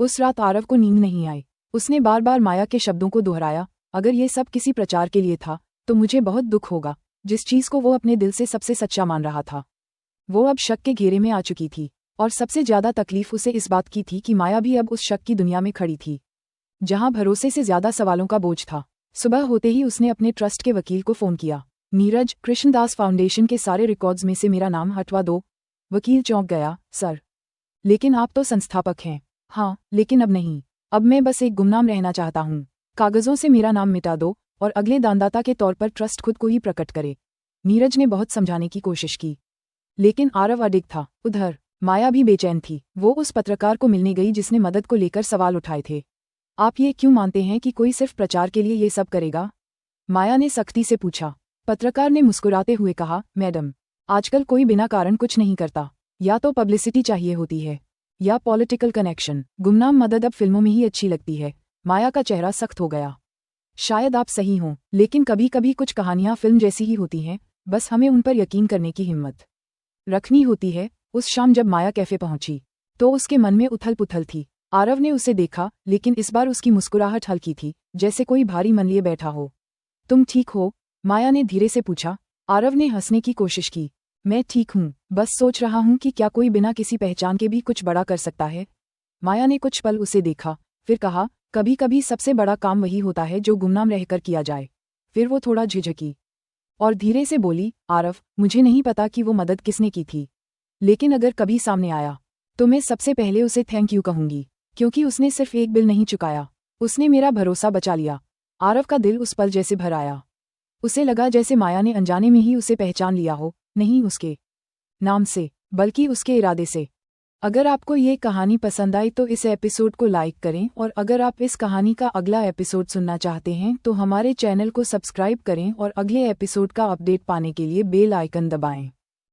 उस रात आरव को नींद नहीं आई। उसने बार बार माया के शब्दों को दोहराया, अगर ये सब किसी प्रचार के लिए था तो मुझे बहुत दुख होगा। जिस चीज को वो अपने दिल से सबसे सच्चा मान रहा था वो अब शक के घेरे में आ चुकी थी, और सबसे ज्यादा तकलीफ उसे इस बात की थी कि माया भी अब उस शक की दुनिया में खड़ी थी जहां भरोसे से ज्यादा सवालों का बोझ था। सुबह होते ही उसने अपने ट्रस्ट के वकील को फोन किया। नीरज, कृष्णदास फाउंडेशन के सारे रिकॉर्ड्स में से मेरा नाम हटवा दो। वकील चौंक गया, सर, लेकिन आप तो संस्थापक हैं। हाँ, लेकिन अब नहीं। अब मैं बस एक गुमनाम रहना चाहता हूँ। कागजों से मेरा नाम मिटा दो और अगले दानदाता के तौर पर ट्रस्ट खुद को ही प्रकट करे। नीरज ने बहुत समझाने की कोशिश की, लेकिन आरव अडिग था। उधर माया भी बेचैन थी। वो उस पत्रकार को मिलने गई जिसने मदद को लेकर सवाल उठाए थे। आप ये क्यों मानते हैं कि कोई सिर्फ प्रचार के लिए ये सब करेगा? माया ने सख्ती से पूछा। पत्रकार ने मुस्कुराते हुए कहा, मैडम, आजकल कोई बिना कारण कुछ नहीं करता। या तो पब्लिसिटी चाहिए होती है या पॉलिटिकल कनेक्शन। गुमनाम मदद अब फिल्मों में ही अच्छी लगती है। माया का चेहरा सख्त हो गया। शायद आप सही हों, लेकिन कभी कभी कुछ कहानियां फिल्म जैसी ही होती हैं, बस हमें उन पर यकीन करने की हिम्मत रखनी होती है। उस शाम जब माया कैफे पहुंची तो उसके मन में उथल पुथल थी। आरव ने उसे देखा, लेकिन इस बार उसकी मुस्कुराहट हल्की थी, जैसे कोई भारी मन लिए बैठा हो। तुम ठीक हो? माया ने धीरे से पूछा। आरव ने हंसने की कोशिश की। मैं ठीक हूँ, बस सोच रहा हूँ कि क्या कोई बिना किसी पहचान के भी कुछ बड़ा कर सकता है। माया ने कुछ पल उसे देखा, फिर कहा, कभी कभी सबसे बड़ा काम वही होता है जो गुमनाम रहकर किया जाए। फिर वो थोड़ा झिझकी और धीरे से बोली, आरव, मुझे नहीं पता कि वो मदद किसने की थी, लेकिन अगर कभी सामने आया तो मैं सबसे पहले उसे थैंक यू कहूंगी, क्योंकि उसने सिर्फ एक बिल नहीं चुकाया, उसने मेरा भरोसा बचा लिया। आरव का दिल उस पल जैसे भर आया। उसे लगा जैसे माया ने अनजाने में ही उसे पहचान लिया हो, नहीं उसके नाम से बल्कि उसके इरादे से। अगर आपको ये कहानी पसंद आई तो इस एपिसोड को लाइक करें, और अगर आप इस कहानी का अगला एपिसोड सुनना चाहते हैं तो हमारे चैनल को सब्सक्राइब करें और अगले एपिसोड का अपडेट पाने के लिए बेल आइकन दबाएं।